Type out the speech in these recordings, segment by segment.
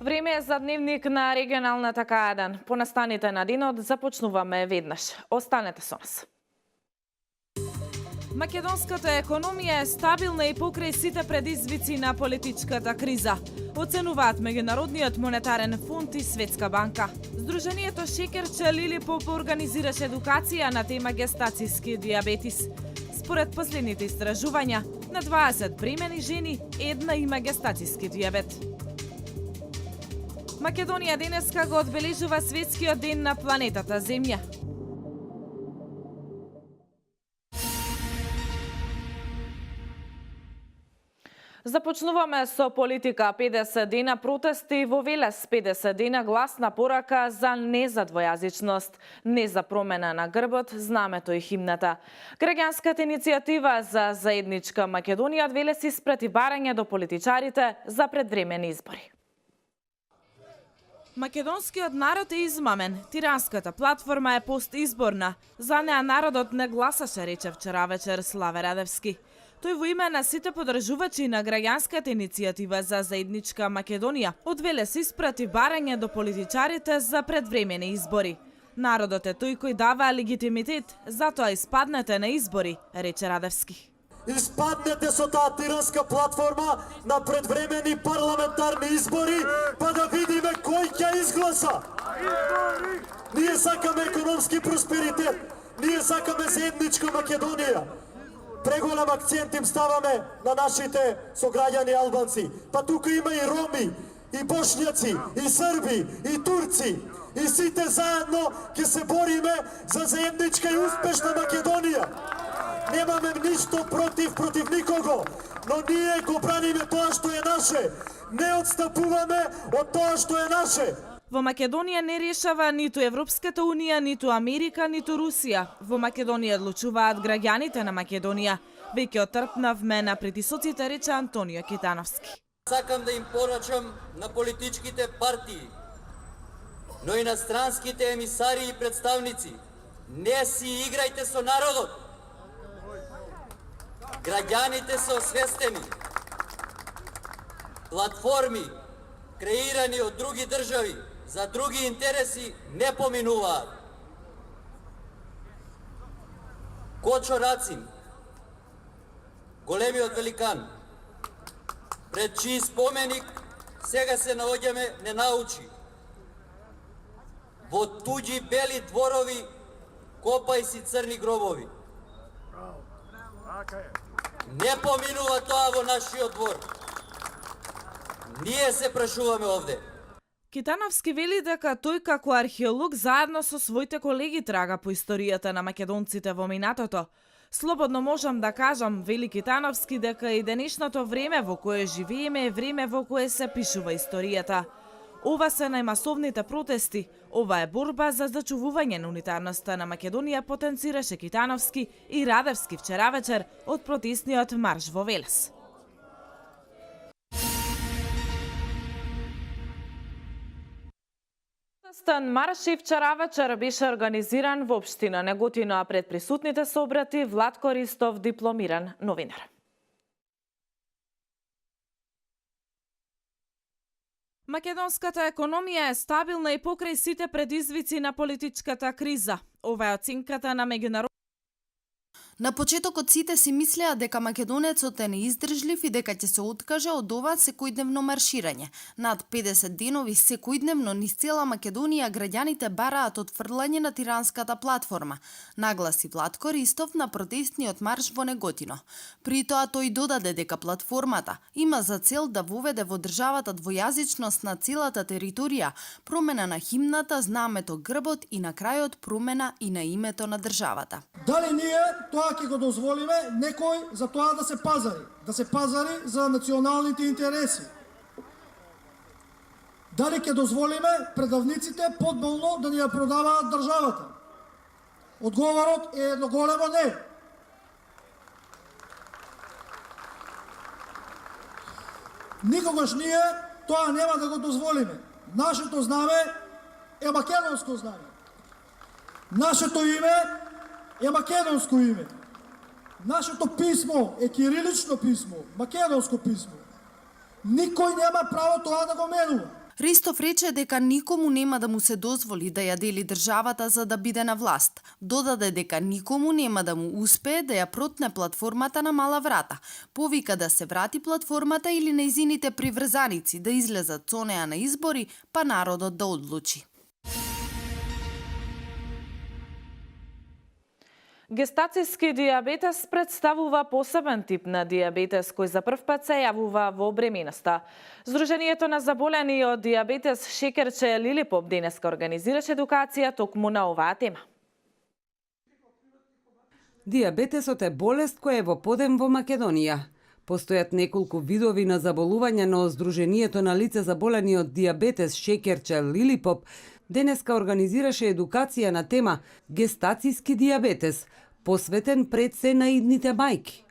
Време е за дневник на регионалната К1. По настаните на денот започнуваме веднаш. Останете со нас. Македонската економија е стабилна и покрај сите предизвици на политичката криза, оценуваат Меѓународниот монетарен фонд и Светска банка. Сдруженијето Шекерче Лилипоп организираше едукација на тема гестацијски диабетис. Според последните истражувања, на 20 бремени жени една има гестацијски диабет. Македонија денеска го одбележува Светскиот ден на планетата Земја. Започнуваме со политика. 50 дена протести во Велес, 50 дена гласна порака за не за двојазичност, не за промена на грбот, знамето и химната. Граѓанската иницијатива за заедничка Македонија од Велес испрати барање до политичарите за предвремени избори. Македонскиот народ е измамен. Тиранската платформа е постизборна. За неа народот не гласаше, рече вчера вечер Славе Радевски. Тој во име на сите подржувачи на граѓанската иницијатива за заедничка Македонија од Велес испрати барање до политичарите за предвремени избори. Народот е тој кој дава легитимитет, затоа испаднете на избори, рече Радевски. Испаднете со таа тиранска платформа на предвремени парламентарни избори, па да видиме кој ќе изгласа. Ние сакаме економски просперитет, ние сакаме заедничка Македонија. Преголем акцент им ставаме на нашите сограѓани албанци. Па тука има и роми, и бошњаци, и срби, и турци. И сите заедно ќе се бориме за заедничка и успешна Македонија. Немаме ништо против никого, но ние го браниме тоа што е наше. Не отстапуваме од тоа што е наше. Во Македонија не решава ниту Европската унија, ниту Америка, ниту Русија. Во Македонија одлучуваат граѓаните на Македонија. Веќе отрпнавме на притисоците, рече Антонио Китановски. Сакам да им порачам на политичките партии, но и на странските емисари и представници. Не си играјте со народот. Граѓаните се освестени. Платформи, креирани од други држави, за други интереси не поминуваат. Кочо Рацин, големиот великан, пред чиј споменик сега се наоѓаме, не научи. Во туѓи бели дворови копај си црни гробови. Не поминува тоа во нашиот двор. Ние се прашуваме овде. Китановски вели дека тој како археолог заедно со своите колеги трага по историјата на македонците во минатото. Слободно можам да кажам, вели Китановски, дека и денешното време во кое живееме е време во кое се пишува историјата. Ова се најмасовните протести. Ова е борба за зачувување на унитарноста на Македонија, потенцираше Китановски и Радевски вчера вечер од протестниот марш во Велес. Протестен марш и вчера вечер беше организиран во општина Неготино, а пред присутните се обрати Владко Ристов, дипломиран новинар. Македонската економија е стабилна и покрај сите предизвици на политичката криза. Ова е оценката на меѓународната. На почетокот сите си мислеа дека македонецот е неиздржлив и дека ќе се откаже од ова секојдневно марширање. Над 50 денови секојдневно низ цела Македонија граѓаните бараат отфрлање на тиранската платформа, нагласи Владко Ристов на протестниот марш во Неготино. При тоа тој додаде дека платформата има за цел да воведе во државата двојазичност на целата територија, промена на химната, знамето, грбот и на крајот промена и на името на државата. Дали ние тоа ќе го дозволиме некој за тоа да се пазари за националните интереси? Дали ќе дозволиме предавниците подболно да ни ја продаваат државата? Одговорот е едно големо не. Никогаш ние тоа нема да го дозволиме. Нашето знаме е македонско знаме. Нашето име е македонско име. Нашето писмо е кирилично писмо, македонско писмо. Никој нема право тоа да го менува. Ристов рече дека никому нема да му се дозволи да ја дели државата за да биде на власт. Додаде дека никому нема да му успее да ја протне платформата на мала врата. Повика да се врати платформата или нејзините приврзаници да излезат со неа на избори, па народот да одлучи. Гестацијски дијабетес представува посебен тип на дијабетес кој за прв пат се јавува во бременоста. Здруженијето на заболени од дијабетес Шекерче Лилипоп денеска организираше едукација токму на оваа тема. Дијабетесот е болест која е во подем во Македонија. Постојат неколку видови на заболување, но Здруженијето на лица заболени од дијабетес Шекерче Лилипоп денеска организираше едукација на тема гестацијски дијабетес, посветен пред се на идните мајки.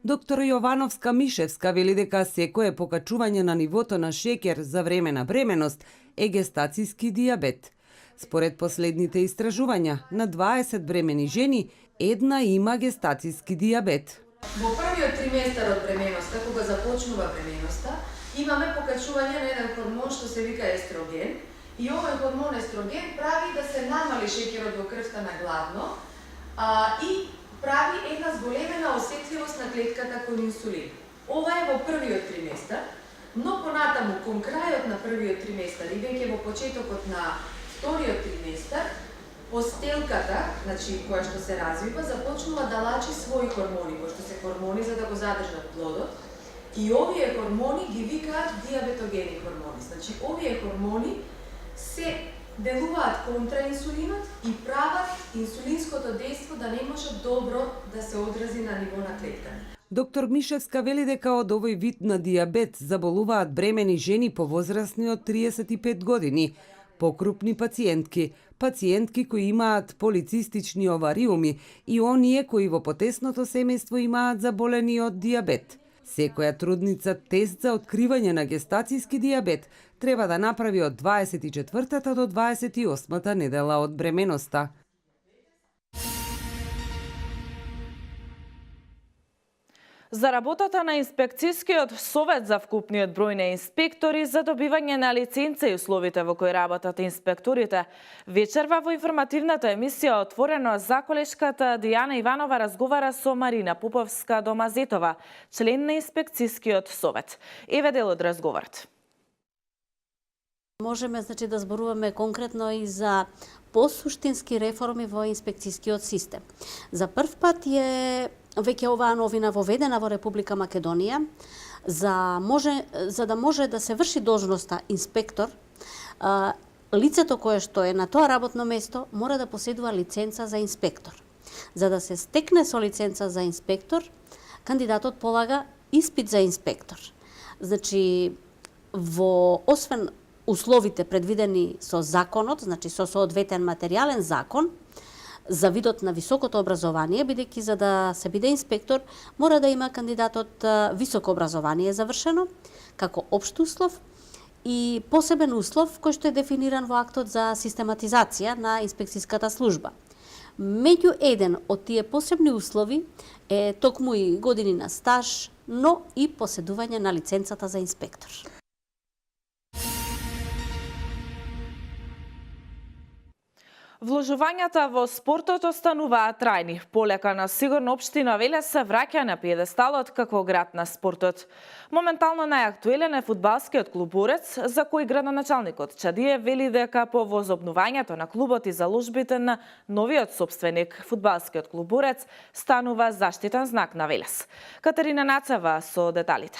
Доктор Јовановска Мишевска вели дека секое покачување на нивото на шекер за време на бременост е гестацијски дијабет. Според последните истражувања, на 20 бремени жени, една има гестацијски дијабет. Во првиот триместар од бременоста, кога започнува бременоста, имаме покачување на еден хормон што се вика естроген, и овој хормон естроген прави да се намали шеќерот во крвта на гладно и прави една зголемена осетливост на клетката кон инсулин. Ова е во првиот триместар, но понатаму кон крајот на првиот триместар и веќе во почетокот на вториот триместар, постелката, значи која што се развива, започнува да лачи своји хормони, кои што се хормони за да го задржат плодот. И овие хормони ги викаат диабетогени хормони. Значи овие хормони се делуваат контра инсулинот и прават инсулинското дејство да не може добро да се одрази на ниво на клетката. Доктор Мишевска вели дека од овој вид на дијабет заболуваат бремени жени повозрасни од 35 години, покрупни пациентки, пациентки кои имаат полицистични овариуми и оние кои во потесното семејство имаат заболени од дијабет. Секоја трудница тест за откривање на гестацијски дијабет треба да направи од 24-та до 28-та недела од бременоста. За работата на инспекцијскиот совет за вкупниот број на инспектори за добивање на лиценца и условите во кои работат инспекторите, вечерва во информативната емисија Отворено за колешката Дијана Иванова разговара со Марина Пуповска Домазетова, член на инспекцијскиот совет. Еве дел од разговорот. Можеме да зборуваме конкретно и за посуштински реформи во инспекцијскиот систем. За прв пат е веќе оваа новина воведена во Република Македонија, за да може да се врши должноста инспектор, лицето кое што е на тоа работно место мора да поседува лиценца за инспектор. За да се стекне со лиценца за инспектор, кандидатот полага испит за инспектор. Значи, освен условите предвидени со законот, значи со соодветен материјален закон, за видот на високото образование, бидејќи за да се биде инспектор, мора да има кандидатот високо образование завршено, како општ услов и посебен услов кој што е дефиниран во актот за систематизација на инспекцијската служба. Меѓу еден од тие посебни услови е токму и години на стаж, но и поседување на лиценцата за инспектор. Вложувањата во спортот остануваат трајни. Полека на сигурно општина Велес се враќа на пиедесталот како град на спортот. Моментално најактуелен е фудбалскиот клуб Борец, за кој градоначалникот Чадиев вели дека по возобновањето на клубот и заложбите на новиот собственик, фудбалскиот клуб Борец, станува заштитен знак на Велес. Катерина Нацева со деталите.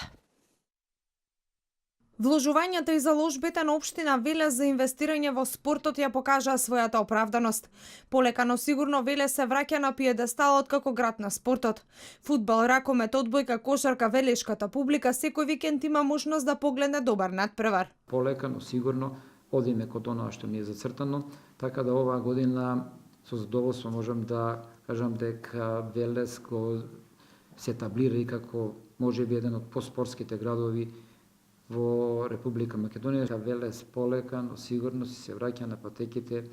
Вложувањата и заложбите на општина Велес за инвестирање во спортот ја покажаа својата оправданост. Полека но сигурно Велес се враќа на пиедесталот како град на спортот. Фудбал, ракомет, одбојка, кошарка, велешката публика секој викенд има можност да погледне добар надпревар. Полека но сигурно одиме кон тоа што ни е зацртано, така да оваа година со задоволство можам да кажам дека Велес го се таблира и како можеби еден од поспортските градови во Република Македонија. Велес полека, но сигурно се враќа на патеките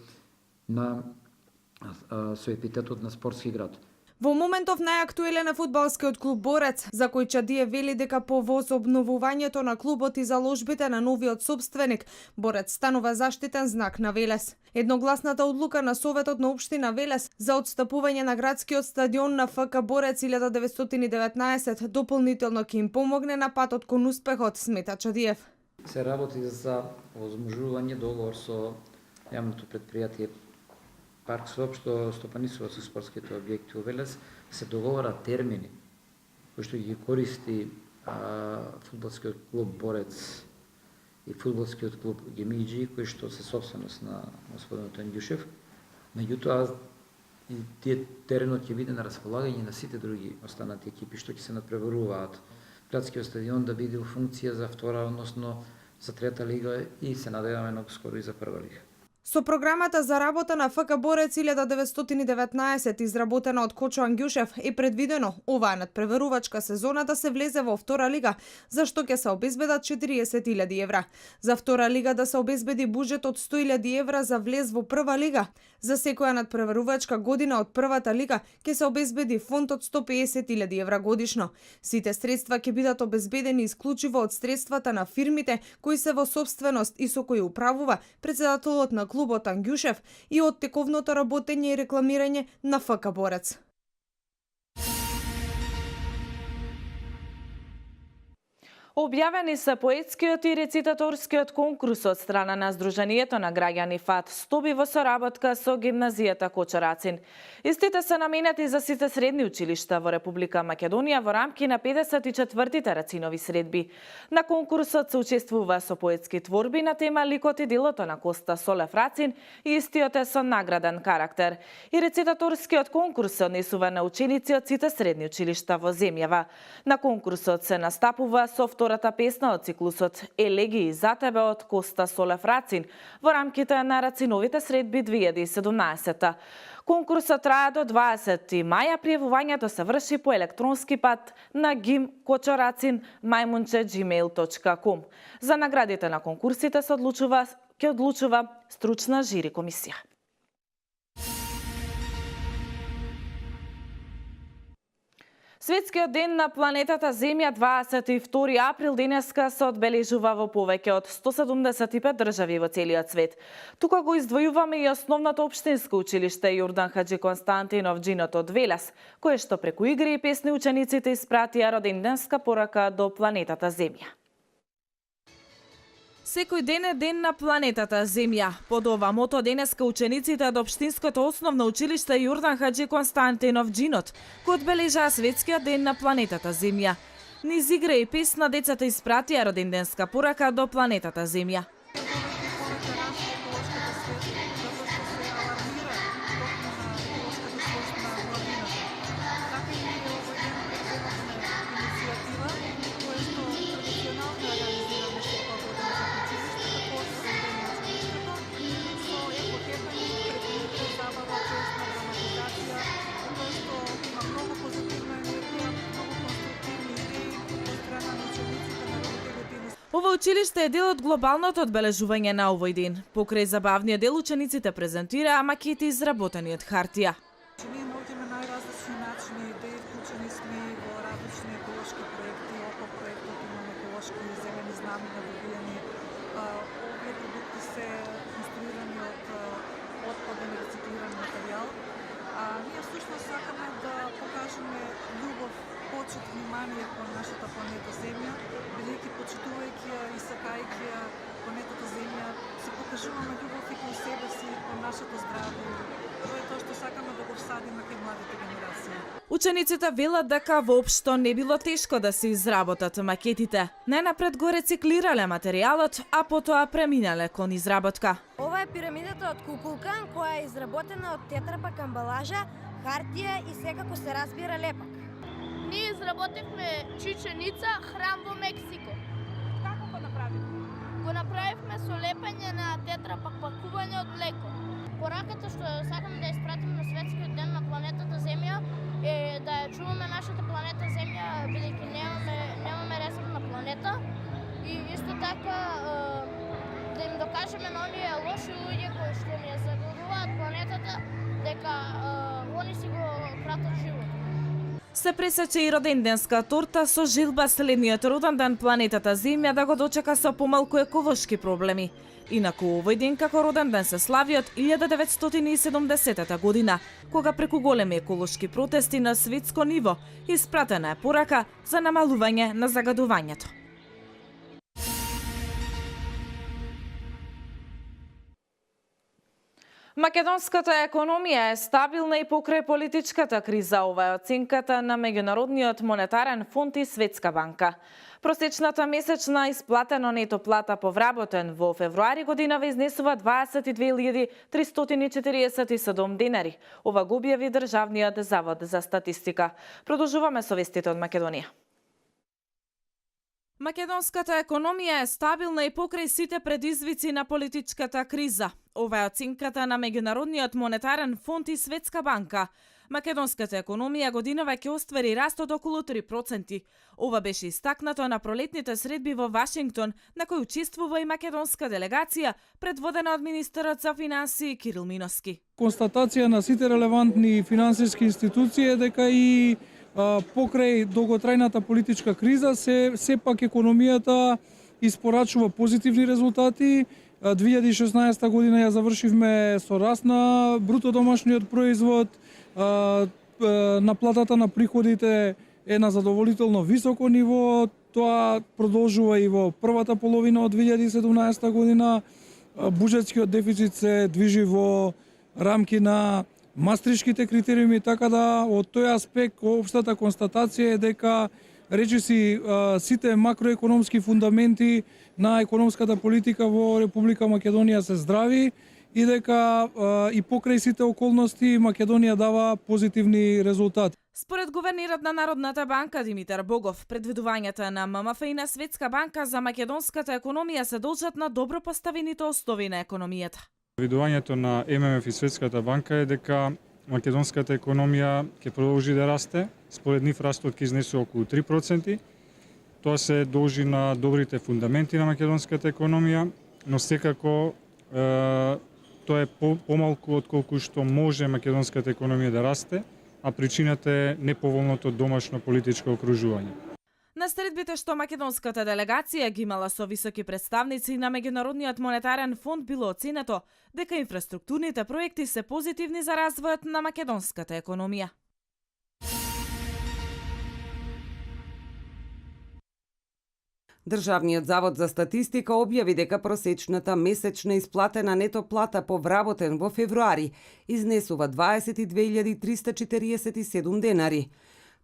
со епитетот на спортски град. Во моментов најактуелен е фудбалскиот клуб Борец, за кој Чадиев вели дека по возобновувањето на клубот и заложбите на новиот собственик, Борец станува заштитен знак на Велес. Едногласната одлука на Советот на општина Велес за отстапување на градскиот стадион на ФК Борец 1919 дополнително ќе им помогне на патот кон успехот, смета Чадиев. Се работи за возможување договор со јавното предпријатие Парк СОП, што стопанисува со спортските објекти во Велес, се договора термини кои што ги користи фудбалскиот клуб Борец и фудбалскиот клуб Гемиџи, кои што се собственост на господин Ангјушев. Меѓутоа, и тие теренот ќе биде на располагање на сите други останати екипи што ќе се надпреваруваат. Градскиот стадион да биде во функција за втора, односно за трета лига и се надеваме многу скоро и за прва лига. Со програмата за работа на ФК Борец 1919, изработена од Кочо Ангјушев, е предвидено оваа надпреварувачка сезона да се влезе во втора лига, за што ќе се обезбедат 40.000 евра. За втора лига да се обезбеди буџет од 100.000 евра за влез во прва лига. За секоја надпреварувачка година од првата лига ќе се обезбеди фонд од 150.000 евра годишно. Сите средства ќе бидат обезбедени исклучиво од средствата на фирмите кои се во собственост и со кои управува председателот на клубот Ангјушев и од тековното работење и рекламирање на ФК Борец. Објавени се поетскиот и рецитаторскиот конкурс од страна на Сдруженијето на граѓани ФАТ Стоби во соработка со гимназијата Кочорацин. Истите се наменети за сите средни училишта во Република Македонија во рамки на 54-тите Рацинови средби. На конкурсот се учествува со поетски творби на тема ликот и делото на Коста Солев Рацин и истиот е со награден карактер. И рецитаторскиот конкурс се однесува на ученици од сите средни училишта во земјава. На конкурсот се настапува со втората песна од циклусот Елегии за тебе од Коста Солев Рацин во рамките на Рациновите средби 2017. Конкурсот трае до 20 маја, пријавувањето се врши по електронски пат на gim.kocoracin@gmail.com. За наградите на конкурсите се ќе одлучува стручна жири комисија. Светскиот ден на планетата Земја 22 април денеска се одбележува во повеќе од 175 држави во целиот свет. Тука го издвојуваме и основното општинско училиште Јордан Хаџи Константинов Џинот од Велес, кое што преку игри и песни учениците испратија роденденска порака до планетата Земја. Секој ден е ден на планетата Земја. Под ова мото денеска учениците од општинското основно училиште Јордан Хаџи Константинов Џинот го одбележаа Светскиот ден на планетата Земја. Низ игра и песна децата испратија роденденска порака до планетата Земја. Ова училиште е дел од глобалното одбележување на овој ден. Покрај забавниот дел учениците презентираа макети изработени од хартија. Ние наоѓаме најразлични начини, идеи, вклучени сме во различни еколошки проекти, околу проектот имаме еколошки зелени знамиња добиени. Овие продукти се конструирани од отпаден рециклиран материјал. Ние всушност сакаме да покажеме љубов, почит, внимание кон нашата планета Земја, бидејќи почитувајќи ја и сакајќи ја планетата Земја, се покажуваме љубов и кон себе си, кон нашето здраве. Тоа е тоа што сакаме да го всадиме кај младите генерации. Учениците велат дека воопшто не било тешко да се изработат макетите. Најнапред го рециклирале материјалот, а потоа преминале кон изработка. Ова е пирамидата од кукулкан која е изработена од тетрапак амбалажа, хартија и секако се разбира лепак. Ние изработивме чиченица храм во Мексико. Како го направивме? Го направивме со лепење на тетрапак пакување од млеко. Пораката што сакаме да испратиме на Светскиот ден на планетата Земја е да ја чуваме нашата планета Земја, бидејќи немаме резервна планета, и исто така да им докажеме на оние лоши луѓе кои што ни ја загадуваат планетата дека они си го кратат живот. Се пресече и роденденска торта со желба следниот роден ден планетата Земја да го дочека со помалку еколошки проблеми. Инаку овој ден како роден ден се слави од 1970 година, кога преку големи еколошки протести на светско ниво испратена е порака за намалување на загадувањето. Македонската економија е стабилна и покрај политичката криза. Ова е оценката на Меѓународниот монетарен фонд и Светска банка. Просечната месечна исплатена нето плата по вработен во февруари годинава изнесува 22.347 денари. Ова го објави Државниот завод за статистика. Продолжуваме со вестите од Македонија. Македонската економија е стабилна и покрај сите предизвици на политичката криза. Ова е оценката на Меѓународниот монетарен фонд и Светска банка. Македонската економија годинава ќе оствари раст од околу 3%. Ова беше истакнато на пролетните средби во Вашингтон, на кој учествува и македонска делегација, предводена од министерот за финансии Кирил Миновски. Констатација на сите релевантни финансиски институции е дека и покрај долготрајната политичка криза сепак економијата испорачува позитивни резултати. 2016 година ја завршивме со раст на бруто домашниот производ, наплатата на приходите е на задоволително високо ниво, тоа продолжува и во првата половина од 2017 година. Буџетскиот дефицит се движи во рамки на мастришките критериуми, така да од тој аспект општата констатација е дека речиси сите макроекономски фундаменти на економската политика во Република Македонија се здрави и дека и покрај сите околности Македонија дава позитивни резултати. Според гувернерот на Народната банка Димитар Богов, предвидувањата на ММФ и на Светска банка за македонската економија се должат на добро поставените основи на економијата. Предвидувањето на ММФ и Светската банка е дека македонската економија ќе продолжи да расте. Според нив растот ќе изнесе околу 3%. Тоа се должи на добрите фундаменти на македонската економија, но секако тоа е помалку од колку што може македонската економија да расте, а причината е неповолното домашно политичко окружување. На средбите што македонската делегација ги имала со високи представници на Меѓународниот монетарен фонд било оценето дека инфраструктурните проекти се позитивни за развојот на македонската економија. Државниот завод за статистика објави дека просечната месечна исплатена нето плата по вработен во февруари изнесува 22.347 денари.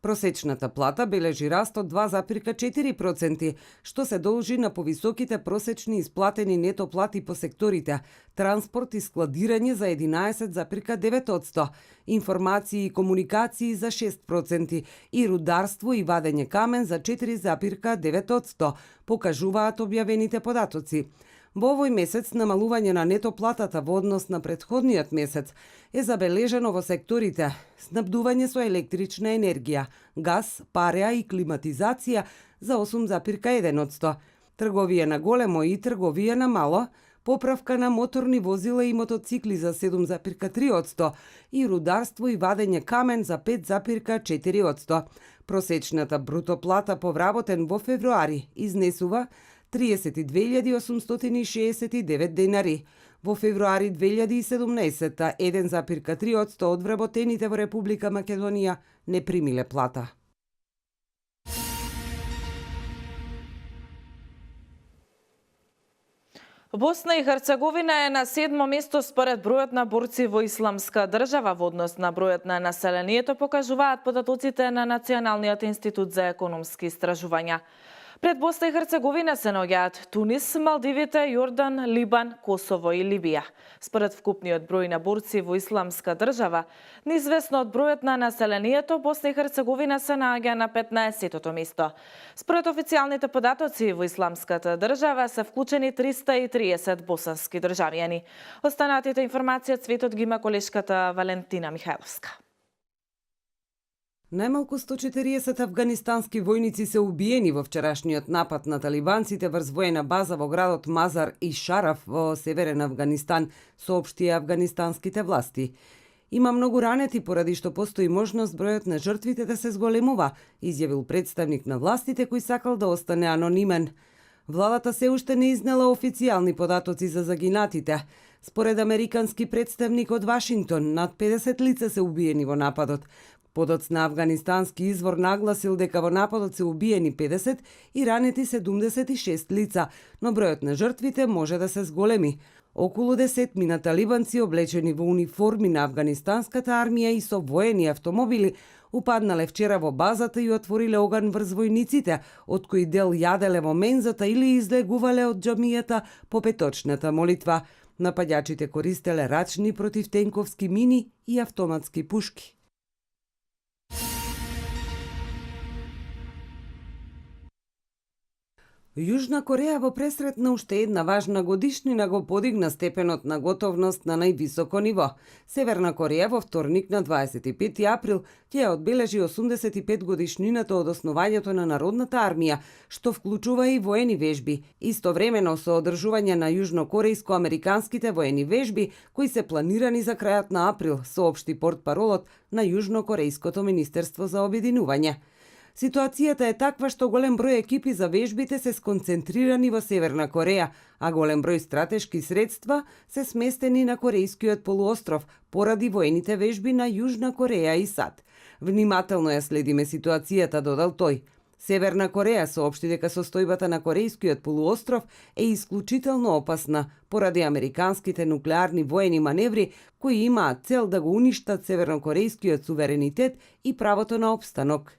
Просечната плата бележи раст од 2,4%, што се должи на повисоките просечни исплатени нето плати по секторите транспорт и складирање за 11,9%, информации и комуникации за 6% и рударство и вадење камен за 4,9%, покажуваат објавените податоци. Во овој месец намалување на нето платата во однос на претходниот месец е забележено во секторите снабдување со електрична енергија, газ, пареа и климатизација за 8,1%, трговија на големо и трговија на мало, поправка на моторни возила и мотоцикли за 7,3% и рударство и вадење камен за 5,4%. Просечната бруто плата по вработен во февруари изнесува 32.869 денари. Во февруари 2017 1,3% од вработените во Република Македонија не примиле плата. Босна и Херцеговина е на 7-мо место според бројот на борци во Исламска држава во однос на бројот на населението, покажуваат податоците на Националниот институт за економски истражувања. Пред Босна и Херцеговина се наоѓаат Тунис, Малдивите, Јордан, Либан, Косово и Либија. Според вкупниот број на борци во Исламска држава, неизвестно од бројот на населението, Босна и Херцеговина се наоѓа на 15-тото место. Според официјалните податоци во Исламската држава се вклучени 330 босански државјани. Останатите информации од светот ги има колешката Валентина Михајловска. Најмалку 140 афганистански војници се убиени во вчерашниот напад на талибанците врз воена база во градот Мазар и Шараф во северен Авганистан, соопштија афганистанските власти. Има многу ранети поради што постои можност бројот на жртвите да се зголемува, изјавил представник на властите кој сакал да остане анонимен. Владата се уште не изнела официјални податоци за загинатите. Според американски представник од Вашингтон, над 50 лица се убиени во нападот. Подоцна афганистански извор нагласил дека во нападот се убиени 50 и ранети 76 лица, но бројот на жртвите може да се зголеми. Околу 10 талибанци облечени во униформи на афганистанската армија и со воени автомобили упаднале вчера во базата и отвориле оган врз војниците, од кои дел јаделе во мензата или излегувале од џамијата по петочната молитва. Нападјачите користеле рачни противтенковски мини и автоматски пушки. Јужна Кореја во пресрет на уште една важна годишнина го подигна степенот на готовност на највисоко ниво. Северна Кореја во вторник на 25 април ќе ја одбележи 85 годишнината од основањето на народната армија, што вклучува и воени вежби. Истовремено со одржување на јужнокорејско-американските воени вежби, кои се планирани за крајот на април, соопшти портпаролот на Јужнокорејското министерство за обединување. Ситуацијата е таква што голем број екипи за вежбите се сконцентрирани во Северна Кореја, а голем број стратешки средства се сместени на Корејскиот полуостров поради воените вежби на Јужна Кореја и САД. Внимателно ја следиме ситуацијата, додал тој. Северна Кореја соопшти дека состојбата на Корејскиот полуостров е исклучително опасна поради американските нуклеарни воени маневри кои имаат цел да го уништат севернокорејскиот суверенитет и правото на опстанок.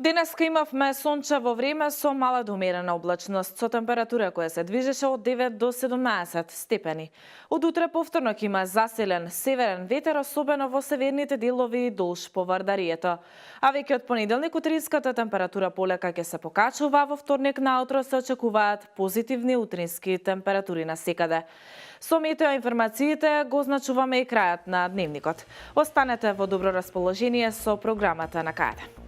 Денеска имавме сончево време со мала до умерена облачност, со температура која се движеше од 9 до 17 степени. Од утре повторно ќе има заселен северен ветер, особено во северните делови долж по Вардарието. А веќе од понеделник утринската температура полека ќе се покачува, во вторник наутро се очекуваат позитивни утрински температури насекаде. Со метеоинформациите го означуваме и крајот на дневникот. Останете во добро расположение со програмата на КАДЕ.